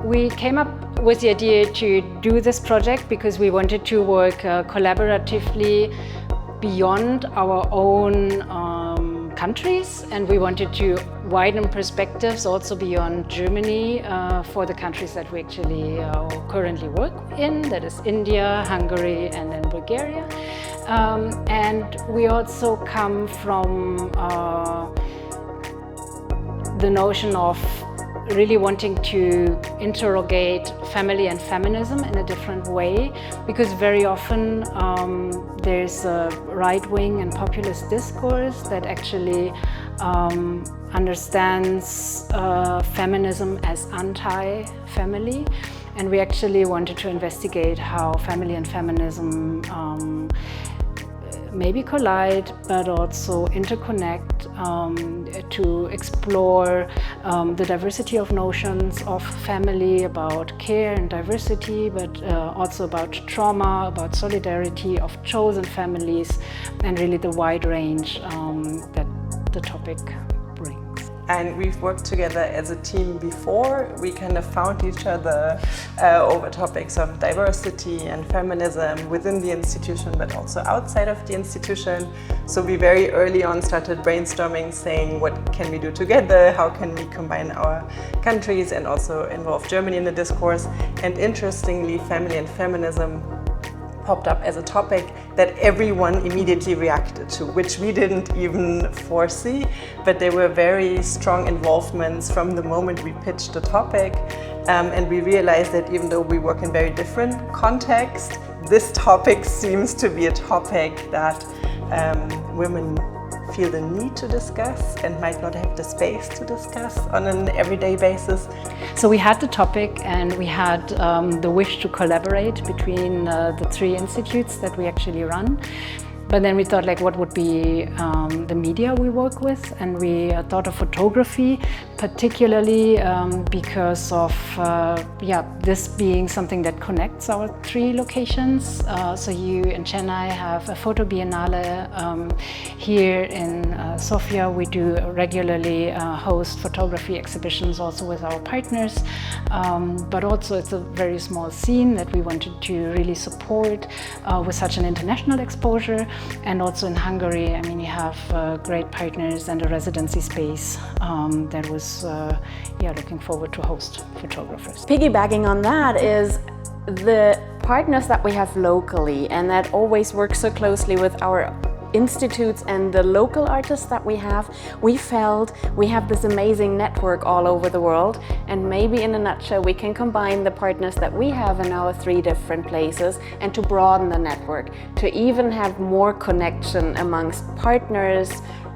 We came up with the idea to do this project because we wanted to work collaboratively beyond our own countries, and we wanted to widen perspectives also beyond Germany for the countries that we actually currently work in, that is India, Hungary and then Bulgaria. And we also come from the notion of really wanting to interrogate family and feminism in a different way, because very often there's a right-wing and populist discourse that actually understands feminism as anti-family, and we actually wanted to investigate how family and feminism maybe collide, but also interconnect, to explore the diversity of notions of family, about care and diversity, but also about trauma, about solidarity of chosen families, and really the wide range that the topic brings. And we've worked together as a team before. We kind of found each other over topics of diversity and feminism within the institution, but also outside of the institution. So we very early on started brainstorming, saying what can we do together, how can we combine our countries and also involve Germany in the discourse. And interestingly, family and feminism popped up as a topic that everyone immediately reacted to, which we didn't even foresee, but there were very strong involvements from the moment we pitched the topic. And we realized that even though we work in very different contexts, this topic seems to be a topic that women feel the need to discuss and might not have the space to discuss on an everyday basis. So we had the topic and we had the wish to collaborate between the three institutes that we actually run. But then we thought, like, what would be the media we work with, and we thought of photography, particularly because of this being something that connects our three locations. So you in Chennai have a photo biennale. Here in Sofia we do regularly host photography exhibitions also with our partners, but also it's a very small scene that we wanted to really support with such an international exposure. And also in Hungary, I mean, you have great partners and a residency space that was looking forward to host photographers. Piggybacking on that is the partners that we have locally and that always work so closely with our institutes and the local artists that we have. We felt we have this amazing network all over the world, and maybe in a nutshell we can combine the partners that we have in our three different places and to broaden the network, to even have more connection amongst partners,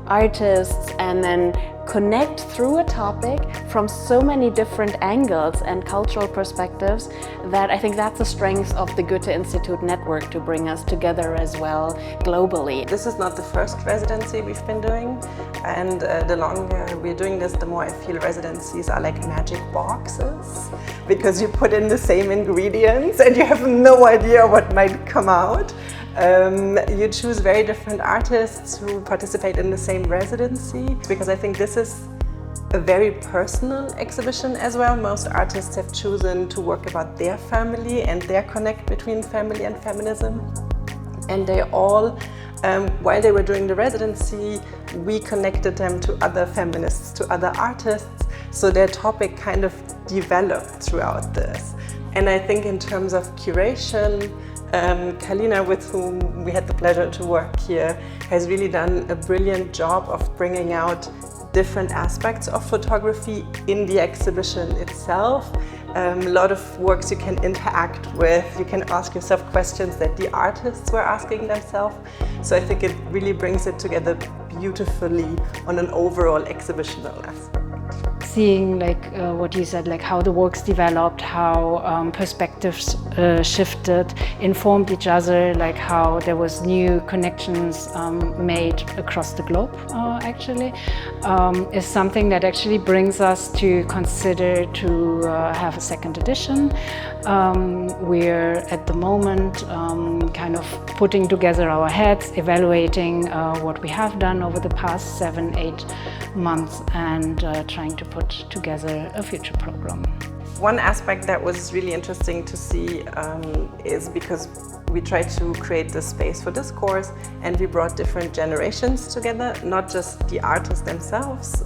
artists, and then connect through a topic from so many different angles and cultural perspectives that I think that's the strength of the Goethe-Institut network, to bring us together as well globally. This is not the first residency we've been doing, and the longer we're doing this, the more I feel residencies are like magic boxes, because you put in the same ingredients and you have no idea what might come out. You choose very different artists who participate in the same residency, because I think this is a very personal exhibition as well. Most artists have chosen to work about their family and their connect between family and feminism. And they all, while they were doing the residency, we connected them to other feminists, to other artists, so their topic kind of developed throughout this. And I think in terms of curation, Kallina, with whom we had the pleasure to work here, has really done a brilliant job of bringing out different aspects of photography in the exhibition itself. A lot of works you can interact with, you can ask yourself questions that the artists were asking themselves. So I think it really brings it together beautifully on an overall exhibitional aspect. Seeing, like what you said, like how the works developed, how perspectives shifted, informed each other, like how there was new connections made across the globe, actually, is something that actually brings us to consider to have a second edition. We're at the moment kind of putting together our heads, evaluating what we have done over the past 7-8 months, and trying to put together a future program. One aspect that was really interesting to see is because we tried to create this space for discourse, and we brought different generations together, not just the artists themselves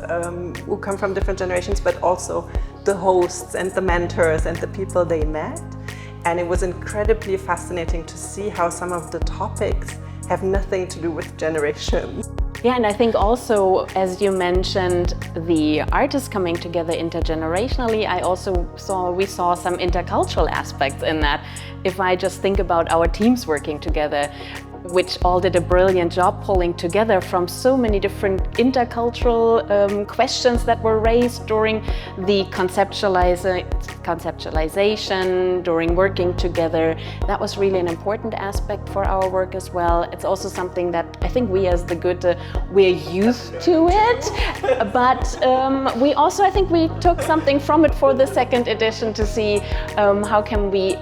who come from different generations, but also the hosts and the mentors and the people they met. And it was incredibly fascinating to see how some of the topics have nothing to do with generations. Yeah, and I think also, as you mentioned, the artists coming together intergenerationally, we saw some intercultural aspects in that. If I just think about our teams working together, which all did a brilliant job pulling together from so many different intercultural questions that were raised during the conceptualization, during working together. That was really an important aspect for our work as well. It's also something that I think we as the Goethe, we're used to it, but we also, I think we took something from it for the second edition to see how can we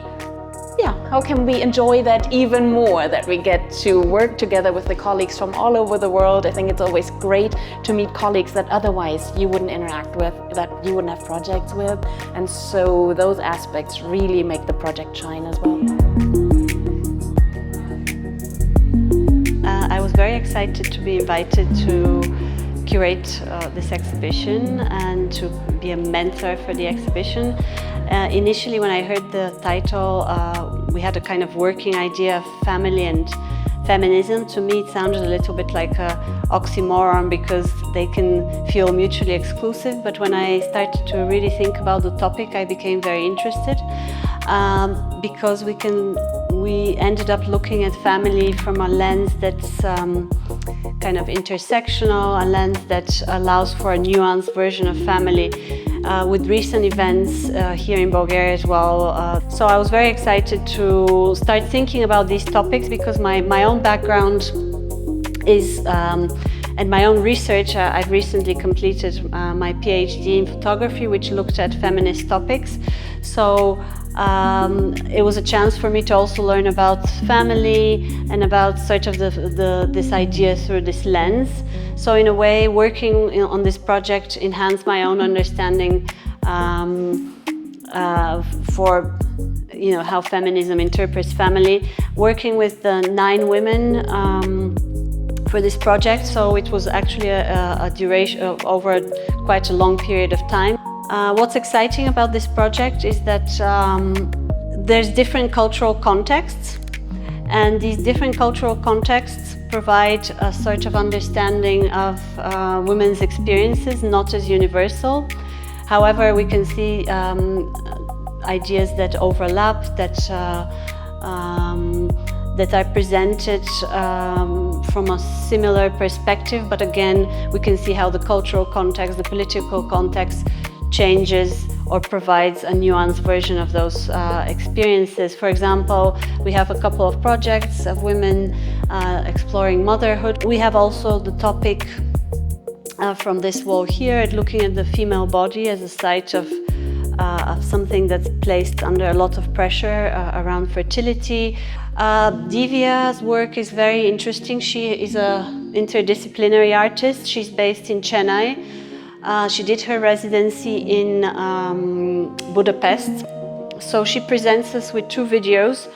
enjoy that even more, that we get to work together with the colleagues from all over the world. I think it's always great to meet colleagues that otherwise you wouldn't interact with, that you wouldn't have projects with. And so those aspects really make the project shine as well. I was very excited to be invited to curate this exhibition and to be a mentor for the exhibition. Initially, when I heard the title, we had a kind of working idea of family and feminism. To me, it sounded a little bit like an oxymoron because they can feel mutually exclusive. But when I started to really think about the topic, I became very interested because we ended up looking at family from a lens that's kind of intersectional, a lens that allows for a nuanced version of family. With recent events here in Bulgaria as well. So I was very excited to start thinking about these topics because my own background is, and my own research, I've recently completed my PhD in photography, which looked at feminist topics. So it was a chance for me to also learn about family and about sort of this idea through this lens. So in a way, working on this project enhanced my own understanding for how feminism interprets family. Working with the 9 women for this project, so it was actually a duration of over quite a long period of time. What's exciting about this project is that there's different cultural contexts, and these different cultural contexts provide a sort of understanding of women's experiences, not as universal. However, we can see ideas that overlap, that are presented from a similar perspective, but again, we can see how the cultural context, the political context changes or provides a nuanced version of those experiences. For example, we have a couple of projects of women exploring motherhood. We have also the topic from this wall here, looking at the female body as a site of something that's placed under a lot of pressure around fertility. Dhivya's work is very interesting. She is an interdisciplinary artist. She's based in Chennai. She did her residency in Budapest. So she presents us with 2 videos,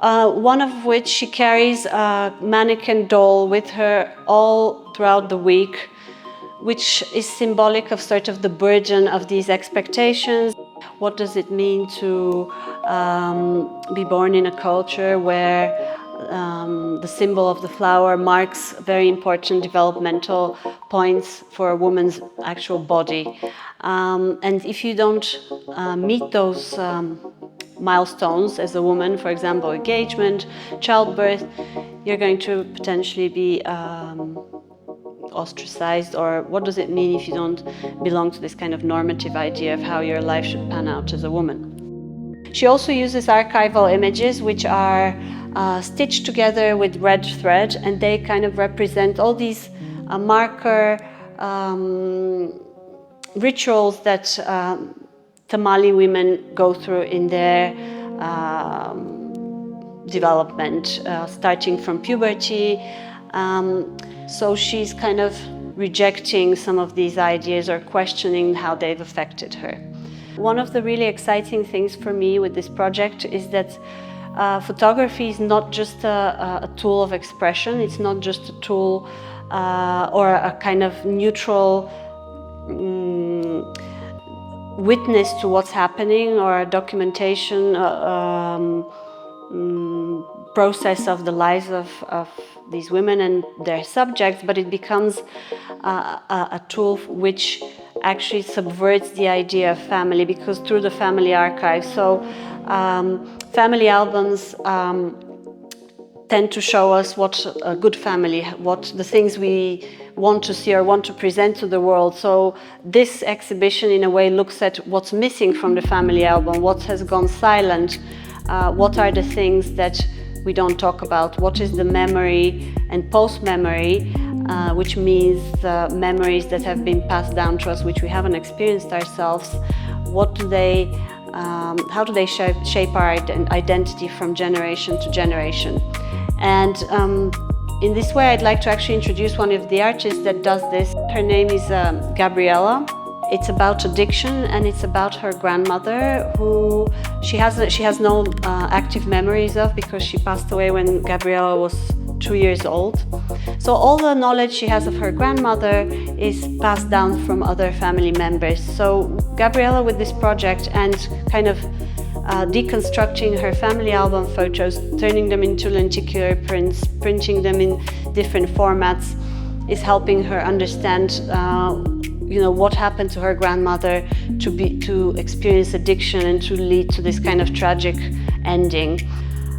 one of which she carries a mannequin doll with her all throughout the week, which is symbolic of sort of the burden of these expectations. What does it mean to be born in a culture where the symbol of the flower marks very important developmental points for a woman's actual body. And if you don't meet those milestones as a woman, for example, engagement, childbirth, you're going to potentially be ostracized, or what does it mean if you don't belong to this kind of normative idea of how your life should pan out as a woman. She also uses archival images which are stitched together with red thread, and they kind of represent all these marker rituals that Tamali women go through in their development, starting from puberty. So she's kind of rejecting some of these ideas or questioning how they've affected her. One of the really exciting things for me with this project is that photography is not just a tool of expression, it's not just a tool or a kind of neutral witness to what's happening, or a documentation process of the lives of these women and their subjects, but it becomes a tool which actually subverts the idea of family, because through the family archive. So family albums tend to show us what a good family, what the things we want to see or want to present to the world. So this exhibition in a way looks at what's missing from the family album, what has gone silent, what are the things that we don't talk about, what is the memory and post-memory, which means the memories that have been passed down to us, which we haven't experienced ourselves. What do they, how do they shape our identity from generation to generation? And in this way, I'd like to actually introduce one of the artists that does this. Her name is Gabriella. It's about addiction, and it's about her grandmother, who she has no active memories of, because she passed away when Gabriella was 2 years old. So all the knowledge she has of her grandmother is passed down from other family members. So Gabriella, with this project and kind of deconstructing her family album photos, turning them into lenticular prints, printing them in different formats, is helping her understand what happened to her grandmother to experience addiction and to lead to this kind of tragic ending.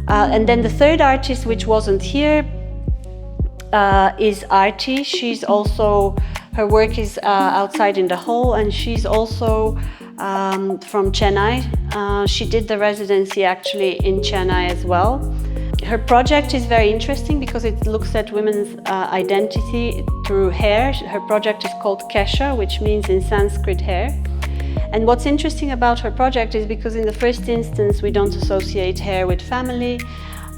And then the third artist, which wasn't here, is Arthi. She's also, her work is outside in the hall, and she's also from Chennai. She did the residency actually in Chennai as well. Her project is very interesting because it looks at women's identity through hair. Her project is called Kesha, which means in Sanskrit hair. And what's interesting about her project is because in the first instance we don't associate hair with family.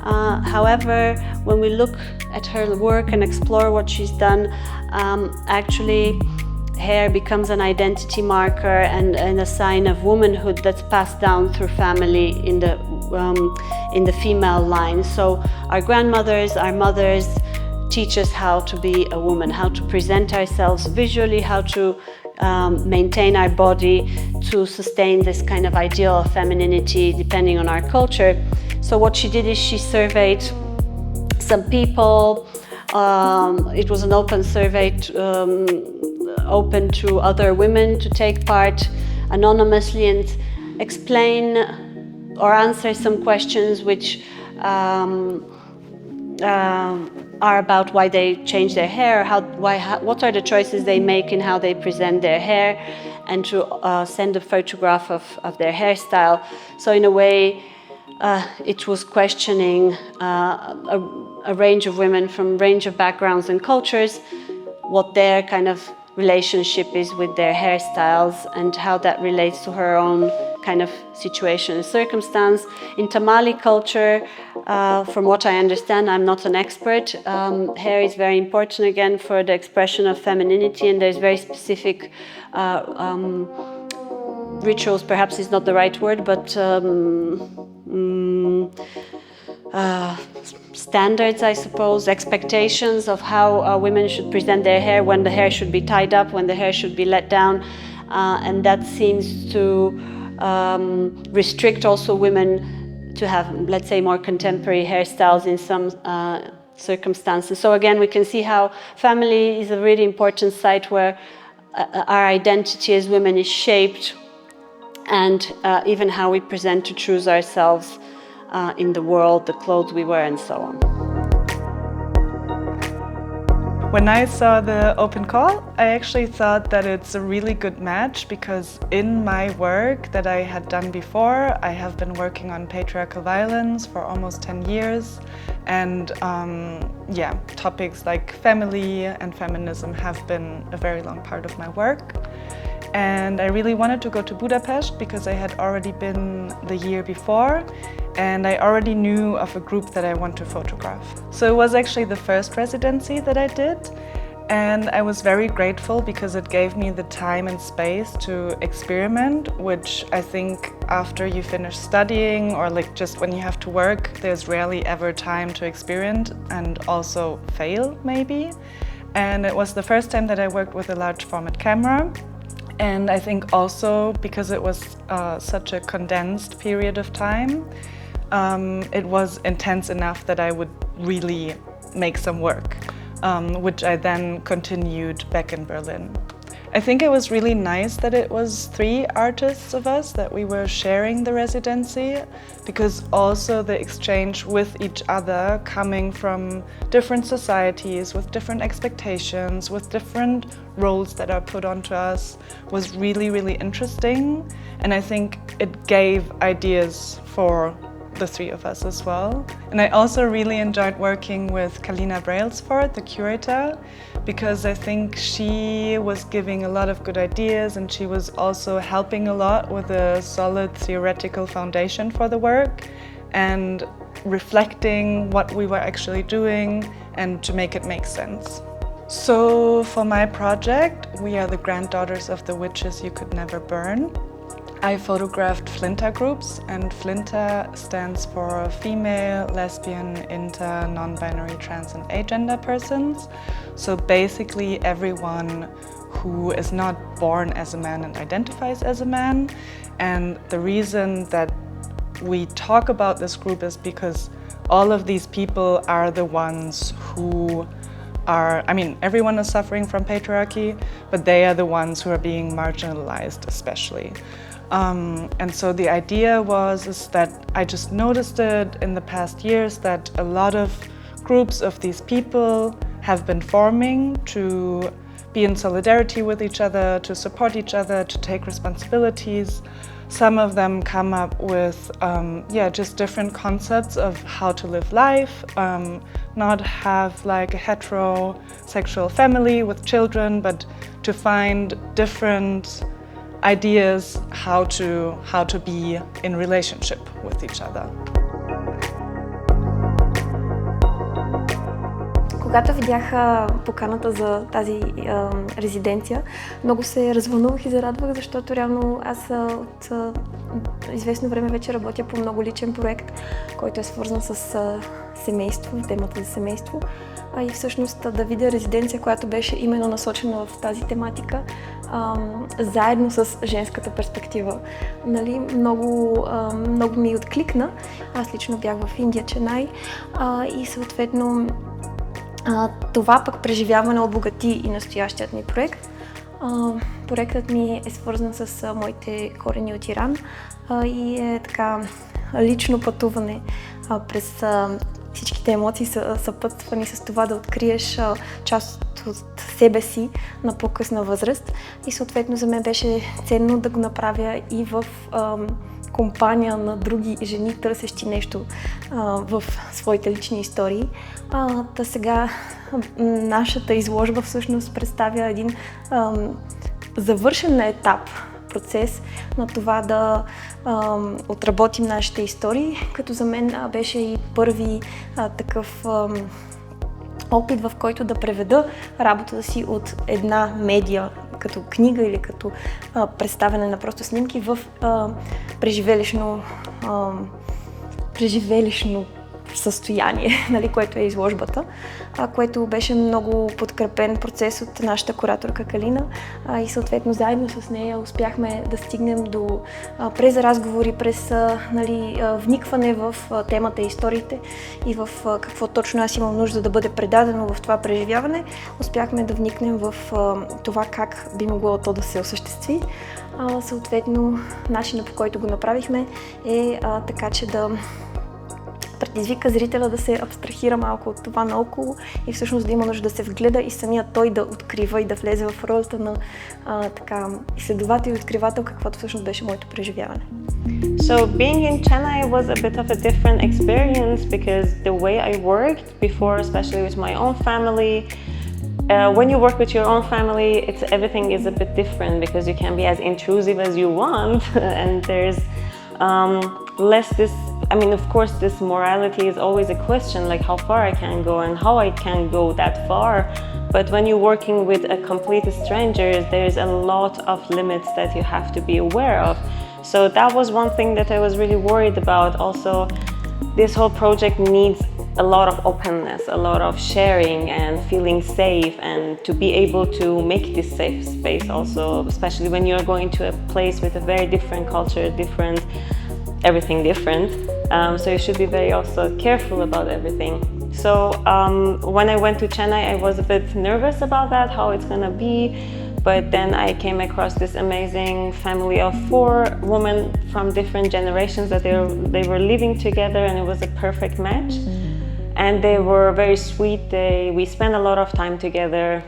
However, when we look at her work and explore what she's done, actually hair becomes an identity marker and a sign of womanhood that's passed down through family in the female line. So our grandmothers, our mothers teach us how to be a woman, how to present ourselves visually, how to maintain our body, to sustain this kind of ideal of femininity depending on our culture. So what she did is she surveyed some people. It was an open survey, open to other women to take part anonymously and explain or answer some questions which are about why they change their hair, what are the choices they make in how they present their hair, and to send a photograph of their hairstyle. So in a way, it was questioning a range of women from a range of backgrounds and cultures, what their kind of relationship is with their hairstyles and how that relates to her own kind of situation and circumstance. In Tamali culture, from what I understand, I'm not an expert, hair is very important again for the expression of femininity, and there's very specific rituals, perhaps is not the right word, but standards, I suppose, expectations of how women should present their hair, when the hair should be tied up, when the hair should be let down, and that seems to restrict also women to have, let's say, more contemporary hairstyles in some circumstances. So again, we can see how family is a really important site where our identity as women is shaped, and even how we present to choose ourselves in the world, the clothes we wear, and so on. When I saw the open call, I actually thought that it's a really good match, because in my work that I had done before, I have been working on patriarchal violence for almost 10 years. And topics like family and feminism have been a very long part of my work. And I really wanted to go to Budapest because I had already been the year before, and I already knew of a group that I want to photograph. So it was actually the first residency that I did, And I was very grateful because it gave me the time and space to experiment, which I think after you finish studying or like just when you have to work, there's rarely ever time to experiment and also fail maybe. And it was the first time that I worked with a large format camera. And I think also because it was such a condensed period of time, it was intense enough that I would really make some work. Which I then continued back in Berlin. I think it was really nice that it was 3 artists of us that we were sharing the residency, because also the exchange with each other, coming from different societies, with different expectations, with different roles that are put onto us, was really, really interesting. And I think it gave ideas for the 3 of us as well. And I also really enjoyed working with Kallina Brailsford, the curator, because I think she was giving a lot of good ideas and she was also helping a lot with a solid theoretical foundation for the work and reflecting what we were actually doing and to make it make sense. So for my project, we are the granddaughters of the witches you could never burn. I photographed Flinter groups, and Flinter stands for female, lesbian, inter, non-binary, trans and agender persons. So basically everyone who is not born as a man and identifies as a man. And the reason that we talk about this group is because all of these people are the ones who are, I mean, everyone is suffering from patriarchy, but they are the ones who are being marginalized especially. And so the idea is that I just noticed it in the past years that a lot of groups of these people have been forming to be in solidarity with each other, to support each other, to take responsibilities. Some of them come up with just different concepts of how to live life, not have like a heterosexual family with children, but to find different ideas how to be in relationship with each other. Когато видях поканата за тази резиденция, много се развълнувах и зарадвах, защото реално аз от известно време вече работя по много личен проект, който е свързан с семейство, темата за семейство. И всъщност да видя резиденция, която беше именно насочена в тази тематика, заедно с женската перспектива. Нали, много ми откликна. Аз лично бях в Индия, Ченай, и съответно това пък преживяване обогати и настоящият ми проект. Проектът ми е свързан с моите корени от Иран и е така лично пътуване през всичките емоции, съпътствани с това да откриеш част от себе си на по-късна възраст. И съответно за мен беше ценно да го направя и в компания на други жени, търсещи нещо в своите лични истории. Та сега нашата изложба всъщност представя един завършен на етап процес на това да отработим нашите истории, като за мен беше и първи такъв опит, в който да преведа работата си от една медия, като книга или като представяне на просто снимки в преживелищно състояние, нали, което е изложбата, което беше много подкрепен процес от нашата кураторка Калина и съответно заедно с нея успяхме да стигнем до през разговори, през вникване в темата и историите и в какво точно аз имам нужда да бъде предадено в това преживяване, успяхме да вникнем в това как би могло то да се осъществи. Съответно, начинът, по който го направихме е така, че да предизвика зрителя да се абстрахира малко от това наоколо и всъщност да има нужда да се вгледа и самия той да открива и да влезе в ролята на изследовател и откривател, каквото всъщност беше моето преживяване. So being in Chennai was a bit of a different experience because the way I worked before, especially with my own family, when you work with your own family, everything is a bit different because you can be as intrusive as you want and there's less this I mean, of course, this morality is always a question, like how far I can go and how I can go that far. But when you're working with a complete stranger, there's a lot of limits that you have to be aware of. So that was one thing that I was really worried about. Also, this whole project needs a lot of openness, a lot of sharing and feeling safe, and to be able to make this safe space also, especially when you're going to a place with a very different culture, everything different. So you should be very also careful about everything. So when I went to Chennai, I was a bit nervous about that, how it's gonna be. But then I came across this amazing family of 4 women from different generations that they were living together, and it was a perfect match. And they were very sweet. We spent a lot of time together,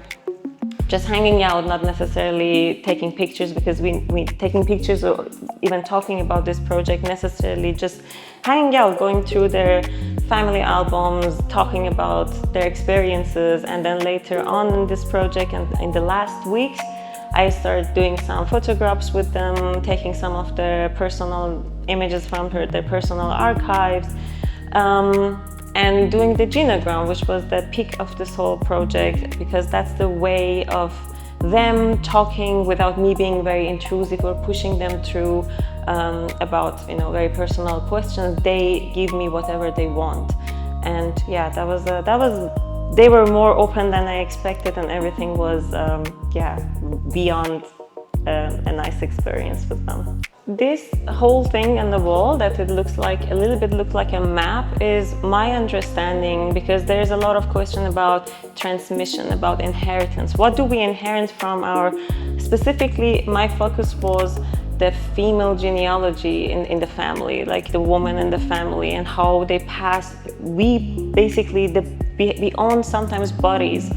just hanging out, not necessarily taking pictures, because we taking pictures or even talking about this project necessarily, just hanging out, going through their family albums, talking about their experiences. And then later on in this project and in the last weeks, I started doing some photographs with them, taking some of their personal images from their personal archives, and doing the genogram, which was the peak of this whole project, because that's the way of them talking without me being very intrusive or pushing them through about very personal questions. They give me whatever they want, and yeah, they were more open than I expected, and everything was beyond a nice experience with them. This whole thing on the wall that it looks like a little bit like a map is my understanding, because there's a lot of question about transmission, about inheritance. What do we inherit from specifically my focus was the female genealogy in the family, like the woman in the family, and how they pass. We own sometimes bodies,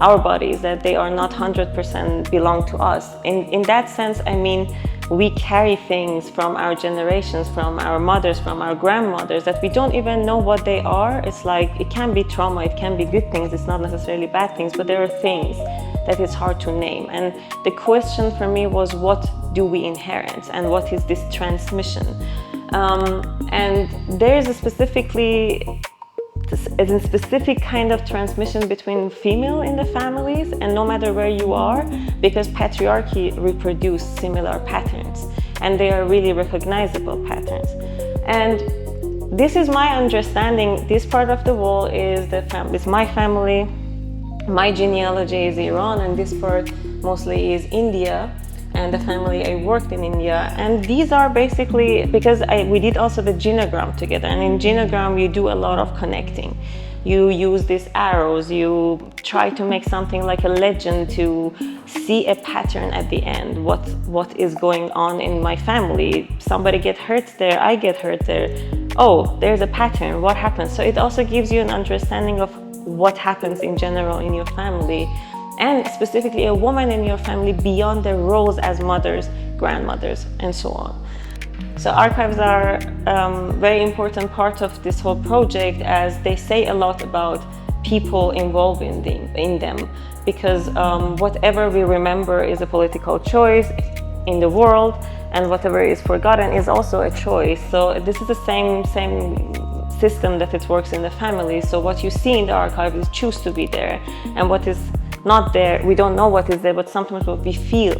our bodies, that they are not 100% belong to us. In that sense, I mean, we carry things from our generations, from our mothers, from our grandmothers, that we don't even know what they are. It's like, it can be trauma, it can be good things, it's not necessarily bad things, but there are things that it's hard to name. And the question for me was, what do we inherit and what is this transmission? And there is a specific kind of transmission between female in the families, and no matter where you are, because patriarchy reproduce similar patterns, and they are really recognizable patterns. And this is my understanding. This part of the wall is my family, my genealogy is Iran, and this part mostly is India, and the family I worked in India. And these are basically, because we did also the genogram together, and in genogram you do a lot of connecting. You use these arrows, you try to make something like a legend to see a pattern at the end. What is going on in my family? Somebody get hurt there, I get hurt there. Oh, there's a pattern, what happens? So it also gives you an understanding of what happens in general in your family, and specifically a woman in your family beyond their roles as mothers, grandmothers, and so on. So archives are a very important part of this whole project, as they say a lot about people involved in them, because whatever we remember is a political choice in the world, and whatever is forgotten is also a choice. So this is the same system that it works in the family. So what you see in the archive is choose to be there, and what is not there, we don't know what is there, but sometimes what we feel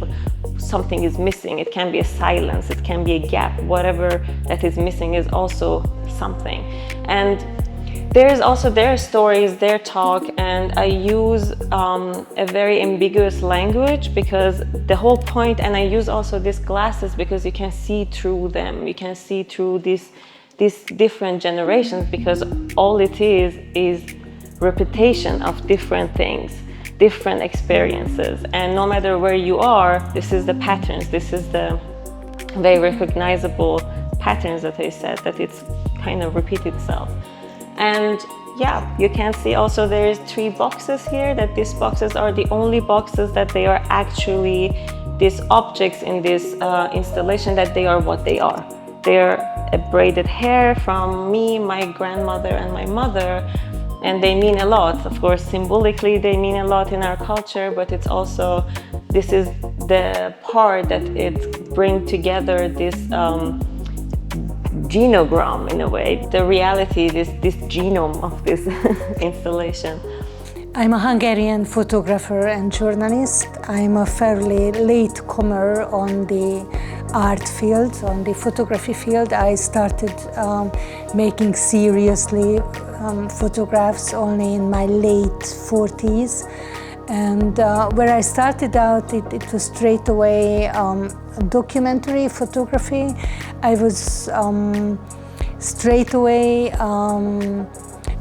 something is missing. It can be a silence, it can be a gap. Whatever that is missing is also something. And there's also their stories, their talk, and I use a very ambiguous language, because the whole point, and I use also these glasses because you can see through them, you can see through these different generations, because all it is repetition of different things, different experiences. And no matter where you are, this is the patterns, this is the very recognizable patterns that I said, that it's kind of repeat itself. And yeah, you can see also there is 3 boxes here, that these boxes are the only boxes that they are actually these objects in this installation, that they are what they are. They're a braided hair from me, my grandmother, and my mother. And they mean a lot. Of course, symbolically, they mean a lot in our culture, but it's also, this is the part that it brings together genogram in a way, the reality, this genome of this installation. I'm a Hungarian photographer and journalist. I'm a fairly late comer on the art field, on the photography field. I started making seriously photographs only in my late 40s. And where I started out, it was straight away documentary photography. I was straight away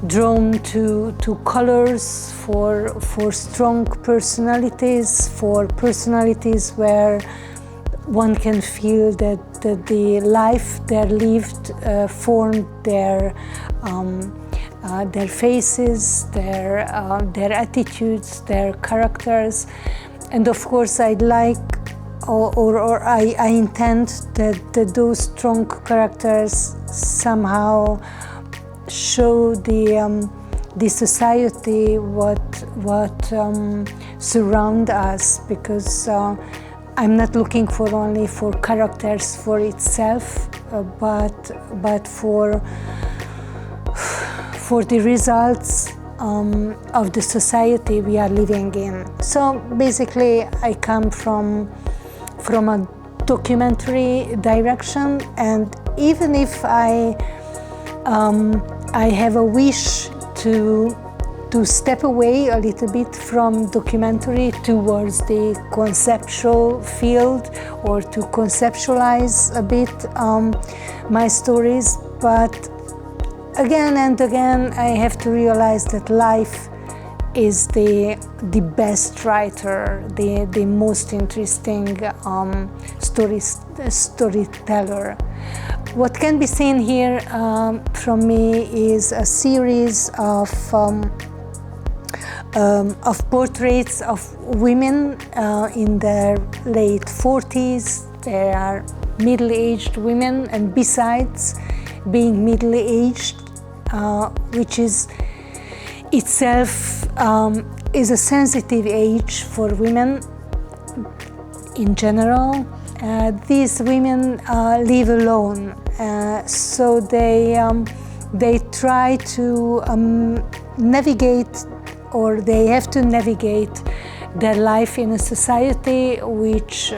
drawn to colors, for strong personalities, for personalities where one can feel that the life they lived formed their faces, their attitudes, their characters. And of course I'd like, or I intend that those strong characters somehow show the society what surround us, because I'm not looking only for characters for itself, but for the results of the society we are living in. So basically I come from a documentary direction, and even if I have a wish to step away a little bit from documentary towards the conceptual field, or to conceptualize a bit my stories, but again and again I have to realize that life is the best writer, the most interesting storyteller. What can be seen here from me is a series of portraits of women in their late 40s. They are middle-aged women, and besides being middle-aged, which is itself is a sensitive age for women in general. These women live alone, so they try to navigate, or they have to navigate their life in a society which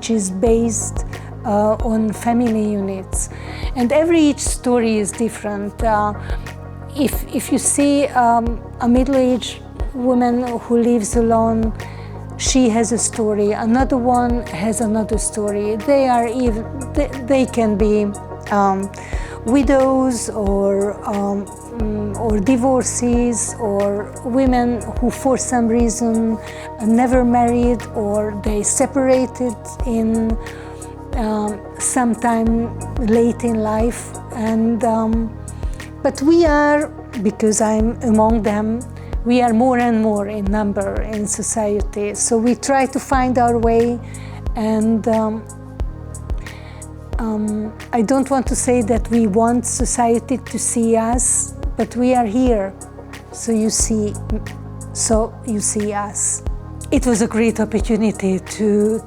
is based on family units, and each story is different. If you see a middle-aged woman who lives alone, she has a story. Another one has another story. They can be widows, or divorcees, or women who for some reason never married, or they separated in sometime late in life. And but we are, because I'm among them, we are more and more in number in society. So we try to find our way, and I don't want to say that we want society to see us, but we are here, so you see us. It was a great opportunity to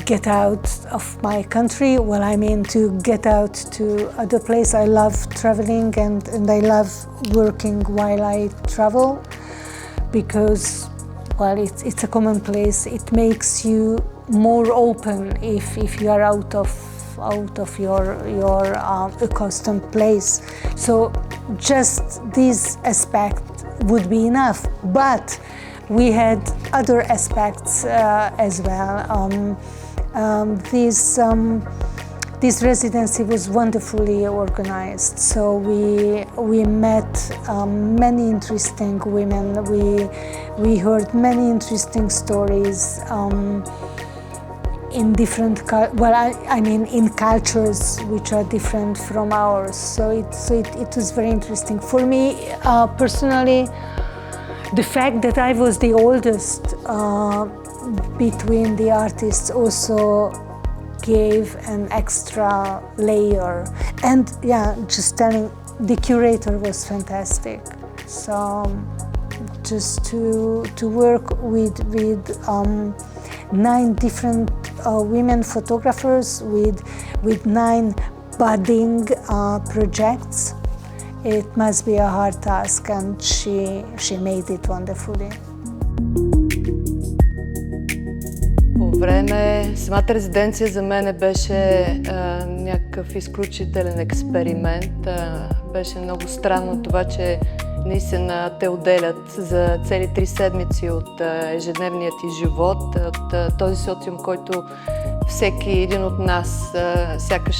get out of my country. Well, I mean, to get out to other places. I love traveling, and I love working while I travel, because, well, it's a commonplace. It makes you more open if you are out of your accustomed place. So just this aspect would be enough, but we had other aspects as well. This residency was wonderfully organized. So we met many interesting women. We heard many interesting stories in different, in cultures which are different from ours. So it was very interesting for me personally. The fact that I was the oldest between the artists also gave an extra layer. And yeah, just telling, the curator was fantastic. So just to work with 9 different women photographers with 9 budding projects. It must be a hard task, and she made it wonderfully. По време, самата резиденция за мен беше някакъв изключителен експеримент. Беше много странно това, че наистина те отделят за цели 3 седмици от ежедневния ти живот, от този социум, който всеки един от нас сякаш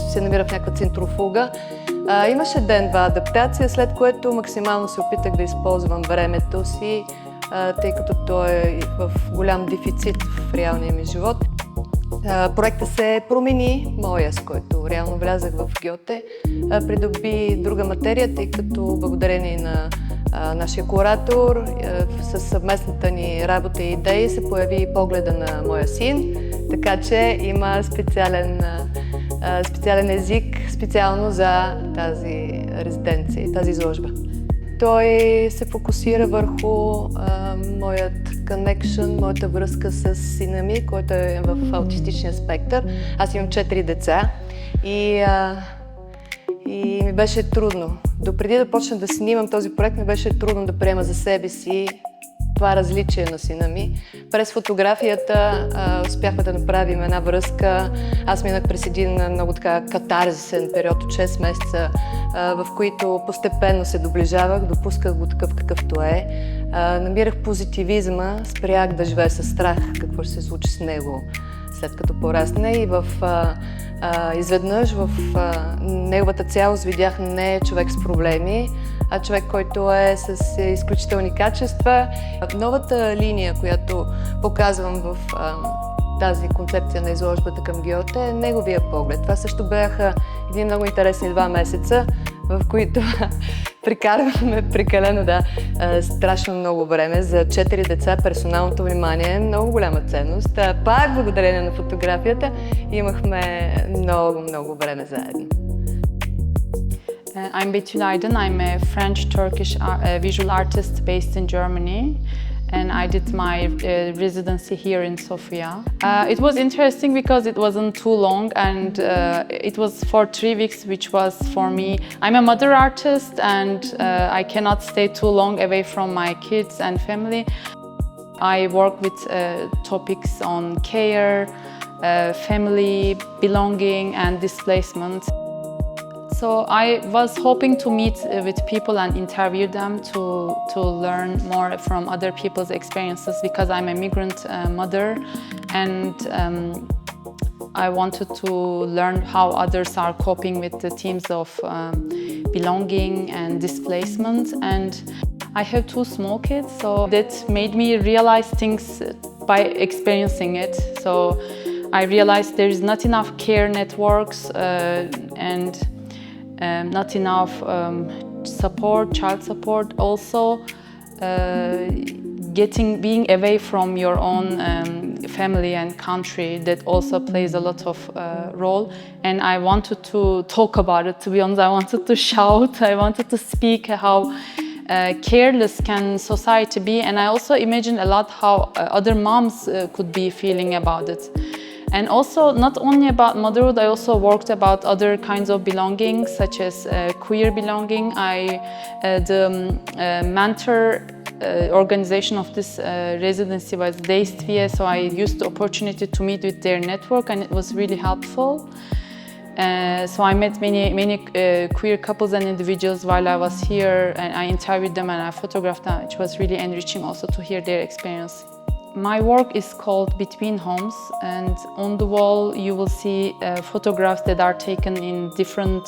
се намира в някаква центрофуга. Имаше ден-два адаптация, след което максимално се опитах да използвам времето си, тъй като той е в голям дефицит в реалния ми живот. Проектът се промени, моя, с който реално влязах в Гьоте, придоби друга материя, тъй като благодарение на нашия куратор, със съвместната ни работа и идеи се появи погледа на моя син, така че има специален език специално за тази резиденция, тази изложба. Той се фокусира върху моят connection, моята връзка с сина ми, който е в аутистичния спектър. Аз имам 4 деца и ми беше трудно. Допреди да почна да снимам този проект, ми беше трудно да приема за себе си това различие на сина ми. През фотографията успяхме да направим една връзка. Аз минах през един много така катарзисен период от 6 месеца, в които постепенно се доближавах, допусках го такъв какъвто е. Намирах позитивизма, спрях да живея със страх какво ще се случи с него след като порасне и изведнъж в неговата цялост видях не човек с проблеми, а човек, който е с изключителни качества. Новата линия, която показвам в тази концепция на изложбата към Гьоте, е неговия поглед. Това също бяха едни много интересни 2 месеца, в които прикарваме прекалено страшно много време. За 4 деца персоналното внимание е много голяма ценност. Пак благодарение на фотографията имахме много време заедно. I'm Betül Aydin. I'm a French-Turkish visual artist based in Germany, and I did my residency here in Sofia. It was interesting because it wasn't too long, and it was for 3 weeks, which was for me. I'm a mother artist, and I cannot stay too long away from my kids and family. I work with topics on care, family, belonging, and displacement. So I was hoping to meet with people and interview them to learn more from other people's experiences, because I'm a migrant mother, and I wanted to learn how others are coping with the themes of belonging and displacement. And I have 2 small kids, so that made me realize things by experiencing it. So I realized there is not enough care networks and not enough child support. Also, being away from your own family and country, that also plays a lot of role. And I wanted to talk about it. To be honest, I wanted to shout. I wanted to speak how careless can society be. And I also imagined a lot how other moms could be feeling about it. And also, not only about motherhood, I also worked about other kinds of belonging, such as queer belonging. The mentor organization of this residency was Dhivya, so I used the opportunity to meet with their network, and it was really helpful. So I met many queer couples and individuals while I was here, and I interviewed them and I photographed them, which was really enriching also to hear their experience. My work is called Between Homes, and on the wall you will see photographs that are taken in different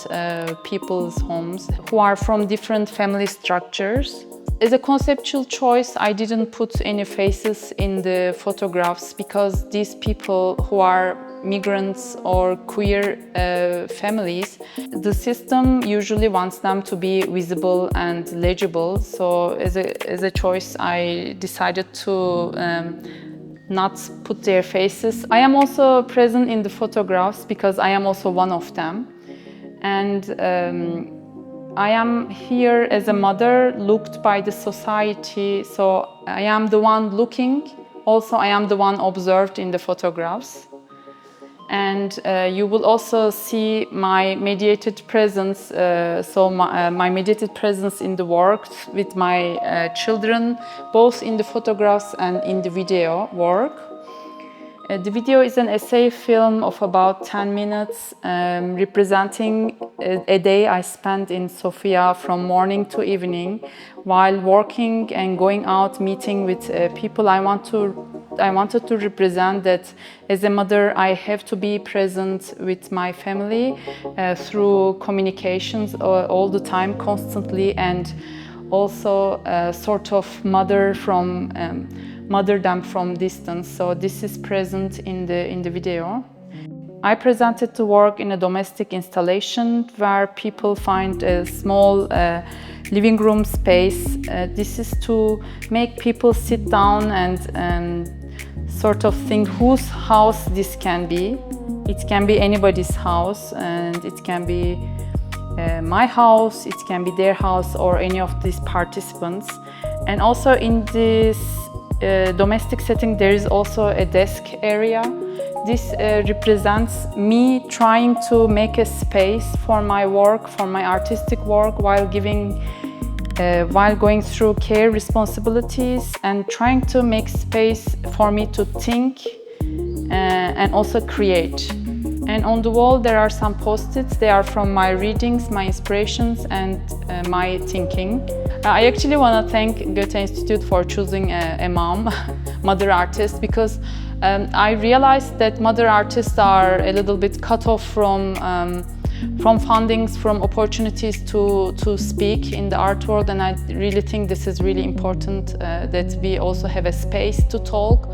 people's homes who are from different family structures. As a conceptual choice, I didn't put any faces in the photographs because these people who are migrants or queer families, the system usually wants them to be visible and legible. So as a choice, I decided to not put their faces. I am also present in the photographs because I am also one of them. And I am here as a mother looked by the society. So I am the one looking. Also, I am the one observed in the photographs. and you will also see my mediated presence, my mediated presence in the work with my children, both in the photographs and in the video work. The video is an essay film of about 10 minutes representing a day I spent in Sofia from morning to evening while working and going out meeting with people. I wanted to represent that as a mother I have to be present with my family through communications all the time, constantly, and also sort of mother them from distance. So this is present in the video. I presented the work in a domestic installation where people find a small living room space. This is to make people sit down and sort of think whose house this can be. It can be anybody's house, and it can be my house, it can be their house, or any of these participants. And also in this domestic setting there is also a desk area. This represents me trying to make a space for my work, for my artistic work, while going through care responsibilities and trying to make space for me to think and also create. And on the wall there are some post-its. They are from my readings, my inspirations, and my thinking. I actually want to thank Goethe-Institut for choosing a mother artist, because I realized that mother artists are a little bit cut off from fundings, from opportunities to speak in the art world, and I really think this is really important, that we also have a space to talk.